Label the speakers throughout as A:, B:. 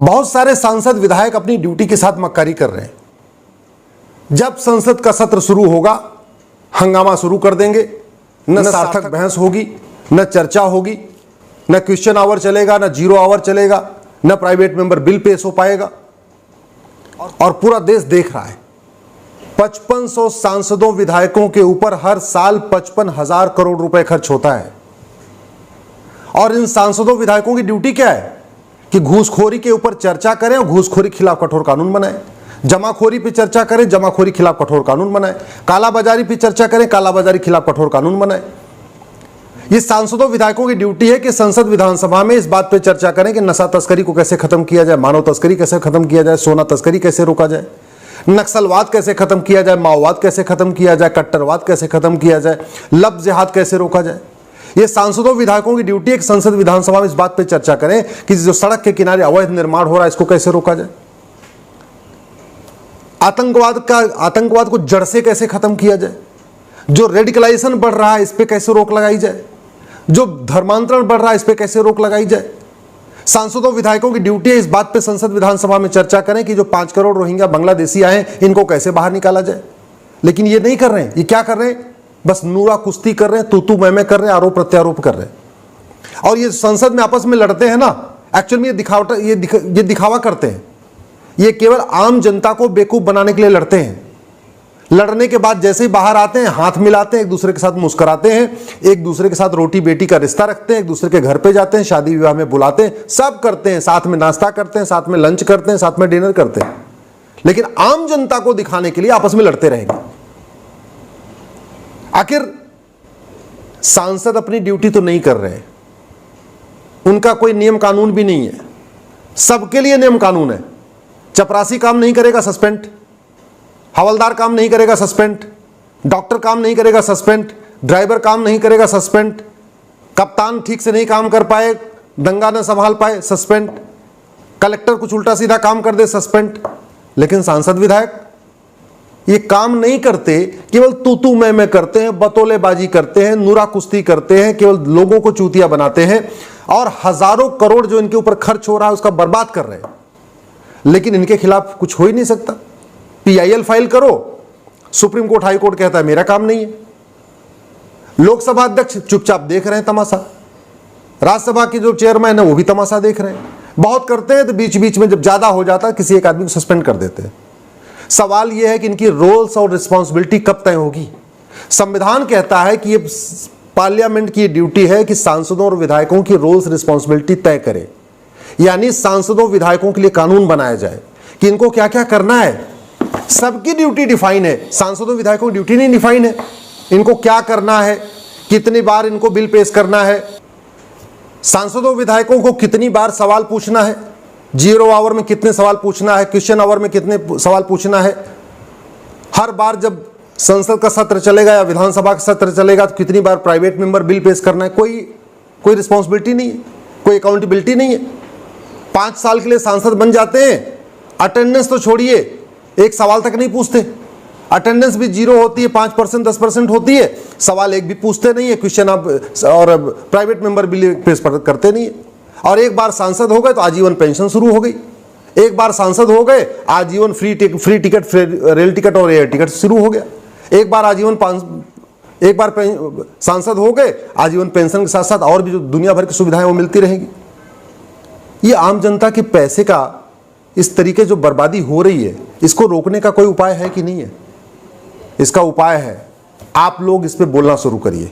A: बहुत सारे सांसद विधायक अपनी ड्यूटी के साथ मक्कारी कर रहे हैं। जब संसद का सत्र शुरू होगा, हंगामा शुरू कर देंगे। न सार्थक बहस होगी, न चर्चा होगी, न क्वेश्चन आवर चलेगा, न जीरो आवर चलेगा, न प्राइवेट मेंबर बिल पेश हो पाएगा। और पूरा देश देख रहा है 5500 सांसदों विधायकों के ऊपर हर साल 55,000 करोड़ रुपए खर्च होता है। और इन सांसदों विधायकों की ड्यूटी क्या है कि घूसखोरी के ऊपर चर्चा करें और घूसखोरी खिलाफ कठोर कानून बनाएं, जमाखोरी पे चर्चा करें, जमाखोरी खिलाफ कठोर कानून बनाएं, कालाबाजारी पे चर्चा करें, कालाबाजारी खिलाफ कठोर कानून बनाएं। ये सांसदों विधायकों की ड्यूटी है कि संसद विधानसभा में इस बात पे चर्चा करें कि नशा तस्करी को कैसे खत्म किया जाए, मानव तस्करी कैसे खत्म किया जाए, सोना तस्करी कैसे रोका जाए, नक्सलवाद कैसे खत्म किया जाए, माओवाद कैसे खत्म किया जाए, कट्टरवाद कैसे खत्म किया जाए, लब जिहाद कैसे रोका जाए। ये सांसदों विधायकों की ड्यूटी है कि संसद विधानसभा में इस बात पे चर्चा करें कि जो सड़क के किनारे अवैध निर्माण हो रहा है इसको कैसे रोका जाए, आतंकवाद को जड़ से कैसे खत्म किया जाए, जो रेडिकलाइजेशन बढ़ रहा है इस पे कैसे रोक लगाई जाए, जो धर्मांतरण बढ़ रहा है इस पे कैसे रोक लगाई जाए। सांसदों विधायकों की ड्यूटी है इस बात पे संसद विधानसभा में चर्चा करें कि जो 5 करोड़ रोहिंग्या बांग्लादेशी आए इनको कैसे बाहर निकाला जाए। लेकिन ये नहीं कर रहे हैं। ये क्या कर रहे हैं? बस नूरा कुश्ती कर रहे हैं, तू मैं कर रहे हैं, आरोप प्रत्यारोप कर रहे हैं। और ये संसद में आपस में लड़ते हैं ना, एक्चुअल में ये दिखावा करते हैं। ये केवल आम जनता को बेवकूफ बनाने के लिए लड़ते हैं। लड़ने के बाद जैसे ही बाहर आते हैं हाथ मिलाते हैं, एक दूसरे के साथ मुस्कुराते हैं, एक दूसरे के साथ रोटी बेटी का रिश्ता रखते हैं, एक दूसरे के घर पे जाते हैं, शादी विवाह में बुलाते हैं, सब करते हैं, साथ में नाश्ता करते हैं, साथ में लंच करते हैं, साथ में डिनर करते हैं। लेकिन आम जनता को दिखाने के लिए आपस में लड़ते रहेंगे। आखिर सांसद अपनी ड्यूटी तो नहीं कर रहे, उनका कोई नियम कानून भी नहीं है। सबके लिए नियम कानून है। चपरासी काम नहीं करेगा सस्पेंड, हवलदार काम नहीं करेगा सस्पेंड, डॉक्टर काम नहीं करेगा सस्पेंड, ड्राइवर काम नहीं करेगा सस्पेंड, कप्तान ठीक से नहीं काम कर पाए, दंगा न संभाल पाए सस्पेंड, कलेक्टर कुछ उल्टा सीधा काम कर दे सस्पेंड। लेकिन सांसद विधायक ये काम नहीं करते, केवल तू मैं करते हैं, बतौलेबाजी करते हैं, नूरा कुश्ती करते हैं, केवल लोगों को चूतिया बनाते हैं और हजारों करोड़ जो इनके ऊपर खर्च हो रहा है उसका बर्बाद कर रहे हैं। लेकिन इनके खिलाफ कुछ हो ही नहीं सकता। PIL फाइल करो, सुप्रीम कोर्ट हाई कोर्ट कहता है मेरा काम नहीं है। लोकसभा अध्यक्ष चुपचाप देख रहे हैं तमाशा, राज्यसभा की जो चेयरमैन है वो भी तमाशा देख रहे हैं। बहुत करते हैं तो बीच बीच में जब ज्यादा हो जाता है किसी एक आदमी को सस्पेंड कर देते हैं। सवाल यह है कि इनकी रोल्स और रिस्पॉन्सिबिलिटी कब तय होगी। संविधान कहता है कि ये पार्लियामेंट की ड्यूटी है कि सांसदों और विधायकों की रोल्स रिस्पॉन्सिबिलिटी तय करे, यानी सांसदों विधायकों के लिए कानून बनाया जाए कि इनको क्या क्या करना है। सबकी ड्यूटी डिफाइन है, सांसदों विधायकों की ड्यूटी नहीं डिफाइन है। इनको क्या करना है, कितनी बार इनको बिल पेश करना है, सांसदों विधायकों को कितनी बार सवाल पूछना है, जीरो आवर में कितने सवाल पूछना है, क्वेश्चन आवर में कितने सवाल पूछना है, हर बार जब संसद का सत्र चलेगा या विधानसभा का सत्र चलेगा तो कितनी बार प्राइवेट मेंबर बिल पेश करना है। कोई रिस्पॉन्सिबिलिटी नहीं है, कोई अकाउंटेबिलिटी नहीं है। 5 साल के लिए सांसद बन जाते हैं, अटेंडेंस तो छोड़िए, एक सवाल तक नहीं पूछते। अटेंडेंस भी जीरो होती है, 5% 10% होती है, सवाल एक भी पूछते नहीं है, क्वेश्चन आप और प्राइवेट मेंबर बिल पेश करते नहीं है। और एक बार सांसद हो गए तो आजीवन पेंशन शुरू हो गई, एक बार सांसद हो गए आजीवन फ्री टिकट, रेल टिकट और एयर टिकट शुरू हो गया। एक बार सांसद हो गए आजीवन पेंशन के साथ साथ और भी जो दुनिया भर की सुविधाएं वो मिलती रहेंगी। ये आम जनता के पैसे का इस तरीके जो बर्बादी हो रही है, इसको रोकने का कोई उपाय है कि नहीं है? इसका उपाय है आप लोग इस पे बोलना शुरू करिए,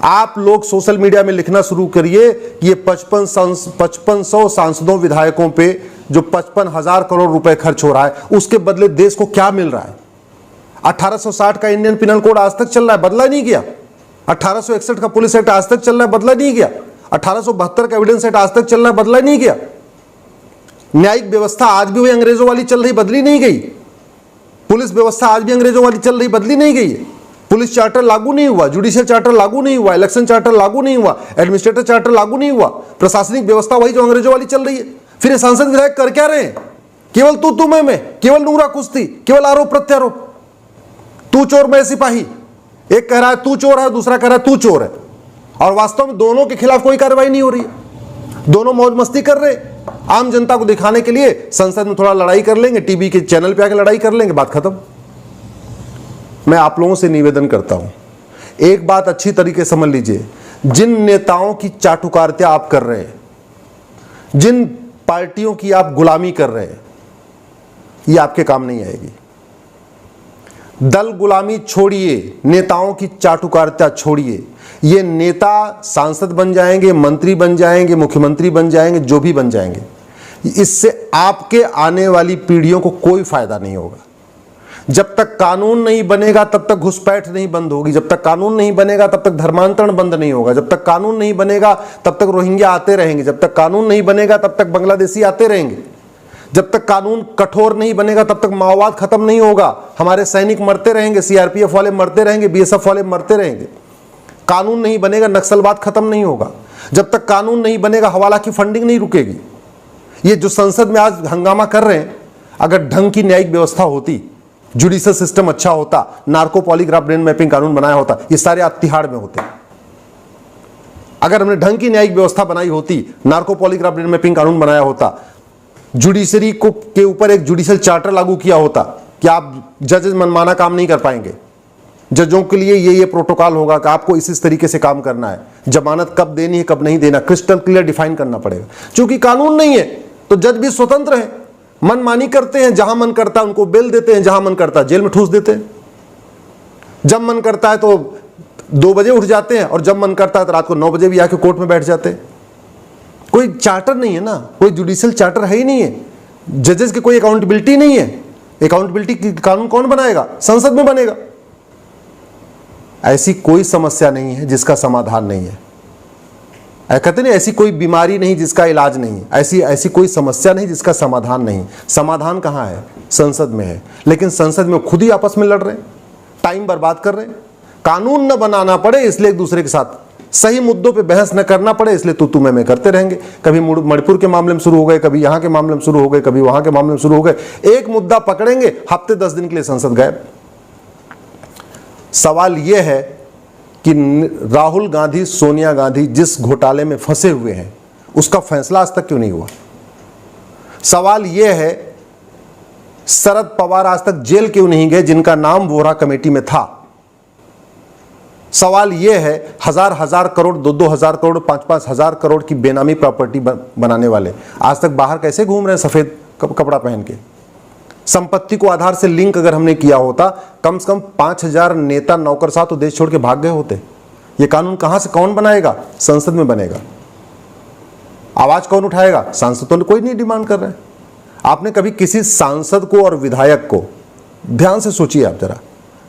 A: आप लोग सोशल मीडिया में लिखना शुरू करिए कि ये 5500 सांसदों विधायकों पे जो 55,000 करोड़ रुपए खर्च हो रहा है उसके बदले देश को क्या मिल रहा है। 1860 का इंडियन पिनल कोड आज तक चल रहा है, बदला नहीं गया। 1861 का पुलिस एक्ट आज तक चल रहा है, बदला नहीं गया। 1872 का एविडेंस एक्ट आज तक चल रहा है, बदला नहीं गया। न्यायिक व्यवस्था आज भी वही अंग्रेजों वाली चल रही, बदली नहीं गई। पुलिस व्यवस्था आज भी अंग्रेजों वाली चल रही, बदली नहीं गई है। पुलिस चार्टर लागू नहीं हुआ, जुडिशियल चार्टर लागू नहीं हुआ, इलेक्शन चार्टर लागू नहीं हुआ, एडमिनिस्ट्रेटर चार्टर लागू नहीं हुआ, प्रशासनिक व्यवस्था वही जो अंग्रेजों वाली चल रही है। फिर ये सांसद विधायक कर क्या रहे हैं? केवल तू मैं, केवल नूरा कुश्ती, केवल आरोप प्रत्यारोप। तू चोर मैं सिपाही, एक कह रहा है तू चोर है, दूसरा कह रहा है तू चोर है, और वास्तव में दोनों के खिलाफ कोई कार्रवाई नहीं हो रही है। दोनों मौज मस्ती कर रहे हैं। आम जनता को दिखाने के लिए संसद में थोड़ा लड़ाई कर लेंगे, टीवी के चैनल पे आके लड़ाई कर लेंगे, बात खत्म। मैं आप लोगों से निवेदन करता हूं, एक बात अच्छी तरीके से समझ लीजिए, जिन नेताओं की चाटुकारिता आप कर रहे हैं, जिन पार्टियों की आप गुलामी कर रहे हैं, ये आपके काम नहीं आएगी। दल गुलामी छोड़िए, नेताओं की चाटुकारिता छोड़िए। ये नेता सांसद बन जाएंगे, मंत्री बन जाएंगे, मुख्यमंत्री बन जाएंगे, जो भी बन जाएंगे, इससे आपके आने वाली पीढ़ियों को कोई फायदा नहीं होगा। जब तक कानून नहीं बनेगा तब तक घुसपैठ नहीं बंद होगी, जब तक कानून नहीं बनेगा तब तक धर्मांतरण बंद नहीं होगा, जब तक कानून नहीं बनेगा तब तक रोहिंग्या आते रहेंगे, जब तक कानून नहीं बनेगा तब तक बांग्लादेशी आते रहेंगे, जब तक कानून कठोर नहीं बनेगा तब तक माओवाद खत्म नहीं होगा, हमारे सैनिक मरते रहेंगे, सीआरपीएफ वाले मरते रहेंगे, बीएसएफ वाले मरते रहेंगे। कानून नहीं बनेगा, नक्सलवाद खत्म नहीं होगा। जब तक कानून नहीं बनेगा, हवाला की फंडिंग नहीं रुकेगी। ये जो संसद में आज हंगामा कर रहे हैं, अगर ढंग की न्यायिक व्यवस्था होती, जुडिशियल सिस्टम अच्छा होता, नार्को पॉलीग्राफ ब्रेन मैपिंग कानून बनाया होता, ये सारे आज तिहाड़ में होते। अगर हमने ढंग की न्यायिक व्यवस्था बनाई होती, नार्को पॉलीग्राफ ब्रेन मैपिंग कानून बनाया होता, जुडिशरी को के ऊपर एक जुडिशियल चार्टर लागू किया होता कि आप जजेस मनमाना काम नहीं कर पाएंगे, जजों के लिए ये प्रोटोकॉल होगा कि आपको इस तरीके से काम करना है, जमानत कब देनी है कब नहीं देना, क्रिस्टल क्लियर डिफाइन करना पड़ेगा। क्योंकि कानून नहीं है तो जज भी स्वतंत्र है, मनमानी करते हैं, जहां मन करता है उनको बेल देते हैं, जहां मन करता है जेल में ठूस देते हैं। जब मन करता है तो 2 बजे उठ जाते हैं और जब मन करता है तो रात को 9 बजे भी आके कोर्ट में बैठ जाते हैं। कोई चार्टर नहीं है ना, कोई जुडिशियल चार्टर है ही नहीं है, जजेस की कोई अकाउंटेबिलिटी नहीं है। अकाउंटेबिलिटी की कानून कौन बनाएगा? संसद में बनेगा। ऐसी कोई समस्या नहीं है जिसका समाधान नहीं है। कहते नहीं ऐसी कोई बीमारी नहीं जिसका इलाज नहीं है, ऐसी कोई समस्या नहीं जिसका समाधान नहीं। समाधान कहाँ है? संसद में है। लेकिन संसद में खुद ही आपस में लड़ रहे हैं, टाइम बर्बाद कर रहे हैं। कानून न बनाना पड़े इसलिए एक दूसरे के साथ सही मुद्दों पे बहस न करना पड़े इसलिए तू मैं करते रहेंगे। कभी मणिपुर के मामले में शुरू हो गए, कभी यहाँ के मामले में शुरू हो गए, कभी वहां के मामले में शुरू हो गए। एक मुद्दा पकड़ेंगे, हफ्ते 10 दिन के लिए संसद गायब। सवाल यह है कि राहुल गांधी, सोनिया गांधी जिस घोटाले में फंसे हुए हैं उसका फैसला आज तक क्यों नहीं हुआ? सवाल यह है शरद पवार आज तक जेल क्यों नहीं गए जिनका नाम वोरा कमेटी में था? सवाल यह है हजार करोड़, 2 हजार करोड़, 5 हजार करोड़ की बेनामी प्रॉपर्टी बनाने वाले आज तक बाहर कैसे घूम रहे हैं सफेद कपड़ा पहन के? संपत्ति को आधार से लिंक अगर हमने किया होता, कम से कम 5000 नेता नौकरशाह तो देश छोड़ के भाग गए होते। ये कानून कहां से कौन बनाएगा? संसद में बनेगा। आवाज कौन उठाएगा? सांसदों ने कोई नहीं डिमांड कर रहे हैं। आपने कभी किसी सांसद को और विधायक को, ध्यान से सोचिए आप जरा,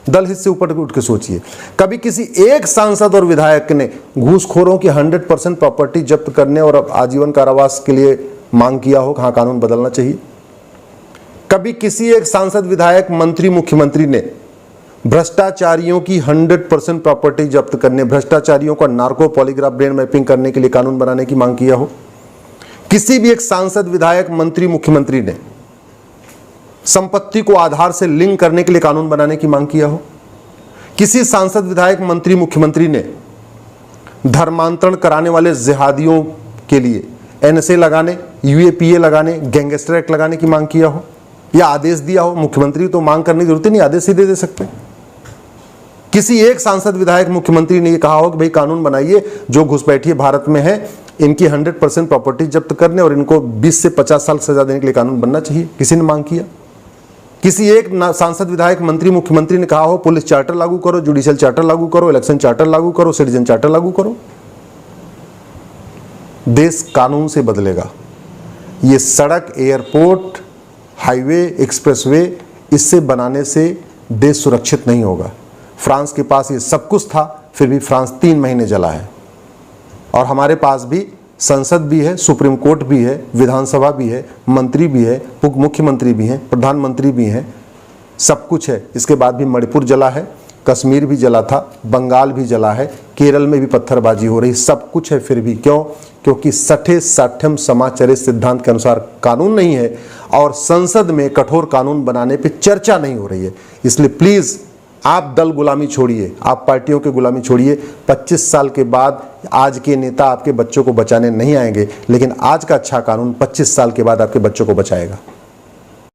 A: दल हित से ऊपर उठ के सोचिए, कभी किसी एक सांसद और विधायक ने घूसखोरों की 100% प्रॉपर्टी जब्त करने और आजीवन कारावास के लिए मांग किया हो? कहां कानून बदलना चाहिए? कभी किसी एक सांसद, विधायक, मंत्री, मुख्यमंत्री ने भ्रष्टाचारियों की 100% प्रॉपर्टी जब्त करने, भ्रष्टाचारियों का नार्को पॉलीग्राफ ब्रेन मैपिंग करने के लिए कानून बनाने की मांग किया हो? किसी भी एक सांसद, विधायक, मंत्री, मुख्यमंत्री ने संपत्ति को आधार से लिंक करने के लिए कानून बनाने की मांग किया हो? किसी सांसद, विधायक, मंत्री, मुख्यमंत्री ने धर्मांतरण कराने वाले जिहादियों के लिए एनएसए लगाने, यूएपीए लगाने, गैंगस्टर एक्ट लगाने की मांग किया हो या आदेश दिया हो? मुख्यमंत्री तो मांग करने की जरूरत नहीं, आदेश ही दे सकते। किसी एक सांसद, विधायक, मुख्यमंत्री ने यह कहा हो कि भाई कानून बनाइए, जो घुसपैठिए भारत में है इनकी 100% प्रॉपर्टी जब्त करने और इनको 20 से 50 साल सजा देने के लिए कानून बनना चाहिए? किसी ने मांग किया? किसी एक सांसद, विधायक, मंत्री, मुख्यमंत्री ने कहा हो पुलिस चार्टर लागू करो, जुडिशियल चार्टर लागू करो, इलेक्शन चार्टर लागू करो, सिटीजन चार्टर लागू करो? देश कानून से बदलेगा। ये सड़क, एयरपोर्ट, हाईवे, एक्सप्रेसवे, इससे बनाने से देश सुरक्षित नहीं होगा। फ्रांस के पास ये सब कुछ था, फिर भी फ्रांस 3 महीने जला है। और हमारे पास भी संसद भी है, सुप्रीम कोर्ट भी है, विधानसभा भी है, मंत्री भी है, मुख्यमंत्री भी हैं, प्रधानमंत्री भी हैं, सब कुछ है। इसके बाद भी मणिपुर जला है, कश्मीर भी जला था, बंगाल भी जला है, केरल में भी पत्थरबाजी हो रही, सब कुछ है। फिर भी क्यों? क्योंकि 60 समाचरित सिद्धांत के अनुसार कानून नहीं है और संसद में कठोर कानून बनाने पे चर्चा नहीं हो रही है। इसलिए प्लीज आप दल गुलामी छोड़िए, आप पार्टियों की गुलामी छोड़िए। 25 साल के बाद आज के नेता आपके बच्चों को बचाने नहीं आएंगे, लेकिन आज का अच्छा कानून 25 साल के बाद आपके बच्चों को बचाएगा।